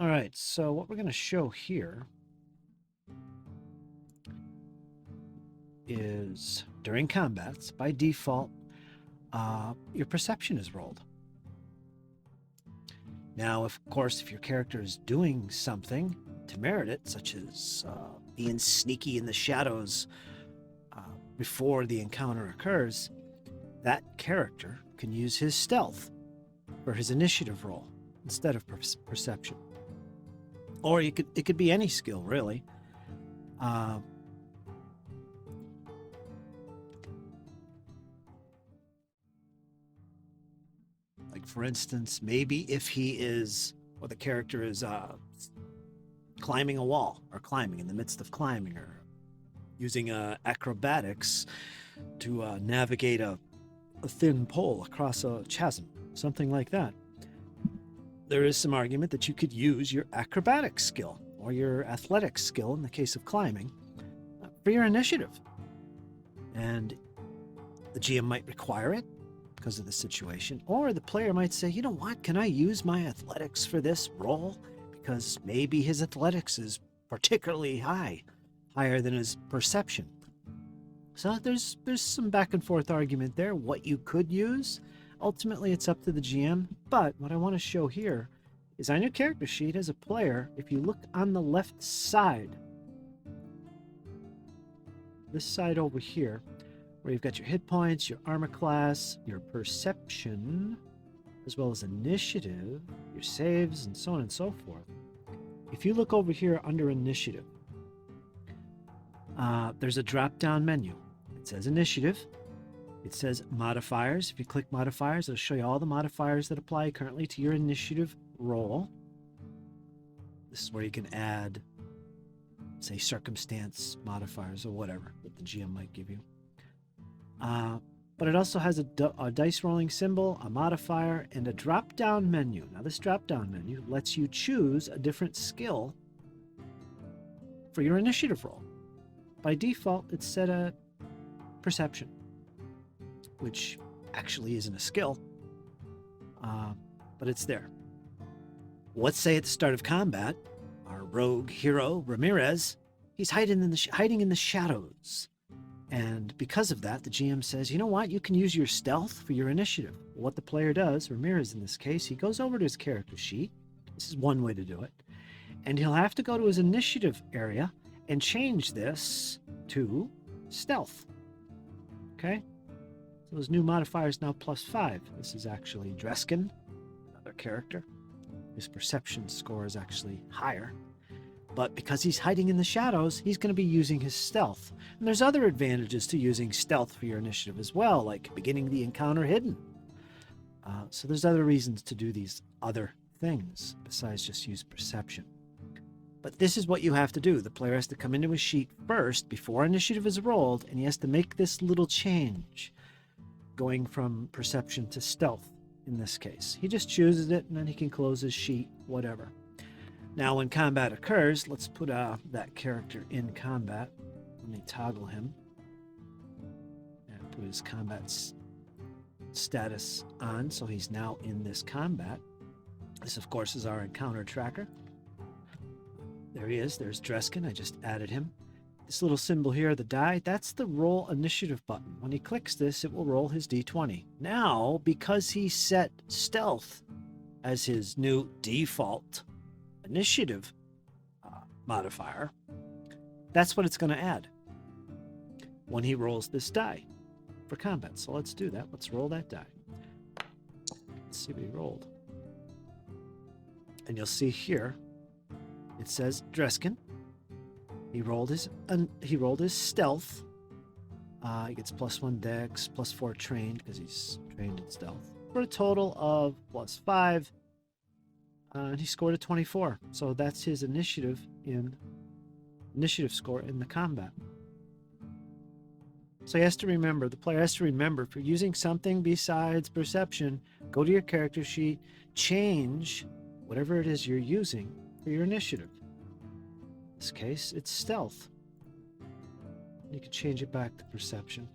All right, so what we're going to show here is during combats, by default, your perception is rolled. Now, of course, if your character is doing something to merit it, such as being sneaky in the shadows before the encounter occurs, that character can use his stealth for his initiative roll instead of perception. Or it could be any skill, really. Like, for instance, maybe if he is, or the character is climbing a wall, or climbing in the midst of climbing, or using acrobatics to navigate a thin pole across a chasm, something like that. There is some argument that you could use your acrobatic skill or your athletic skill in the case of climbing for your initiative. And the GM might require it because of the situation, or the player might say, you know what, can I use my athletics for this roll? Because maybe his athletics is particularly high, higher than his perception. So there's some back and forth argument there, what you could use. Ultimately, it's up to the GM, but what I want to show here is on your character sheet as a player, if you look on the left side, this side over here, where you've got your hit points, your armor class, your perception, as well as initiative, your saves, and so on and so forth. If you look over here under initiative, there's a drop-down menu. It says initiative. It says modifiers. If you click modifiers, it'll show you all the modifiers that apply currently to your initiative roll. This is where you can add, say, circumstance modifiers or whatever that the GM might give you. But it also has a dice rolling symbol, a modifier, and a drop-down menu. Now, this drop-down menu lets you choose a different skill for your initiative roll. By default, it's set at perception, which actually isn't a skill, but it's there. Let's say at the start of combat, our rogue hero, Ramirez, he's hiding in the shadows. And because of that, the GM says, you know what, you can use your stealth for your initiative. What the player does, Ramirez in this case, he goes over to his character sheet. This is one way to do it. And he'll have to go to his initiative area and change this to stealth. Okay? So his new modifier is now +5. This is actually Dreskin, another character. His perception score is actually higher. But because he's hiding in the shadows, he's going to be using his stealth. And there's other advantages to using stealth for your initiative as well, like beginning the encounter hidden. So there's other reasons to do these other things besides just use perception. But this is what you have to do. The player has to come into his sheet first before initiative is rolled, and he has to make this little change, going from perception to stealth in this case. He just chooses it, and then he can close his sheet, whatever. Now, when combat occurs, let's put that character in combat. Let me toggle him and put his combat status on, so he's now in this combat. This, of course, is our encounter tracker. There he is. There's Dreskin. I just added him. This little symbol here, the die, that's the roll initiative button. When he clicks this, it will roll his d20. Now, because he set stealth as his new default initiative modifier, that's what it's going to add when he rolls this die for combat. So let's do that. Let's roll that die. Let's see what he rolled. And you'll see here, it says Dreskin. He rolled his stealth. He gets +1 dex, +4 trained because he's trained in stealth, for a total of +5. And he scored a 24. So that's his initiative score in the combat. So he has to remember, the player has to remember, for using something besides perception, go to your character sheet, change whatever it is you're using for your initiative. In this case, it's stealth. You can change it back to perception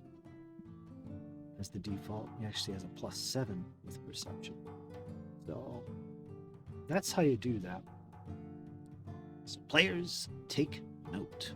as the default. He actually has a +7 with perception. So that's how you do that. So players, take note.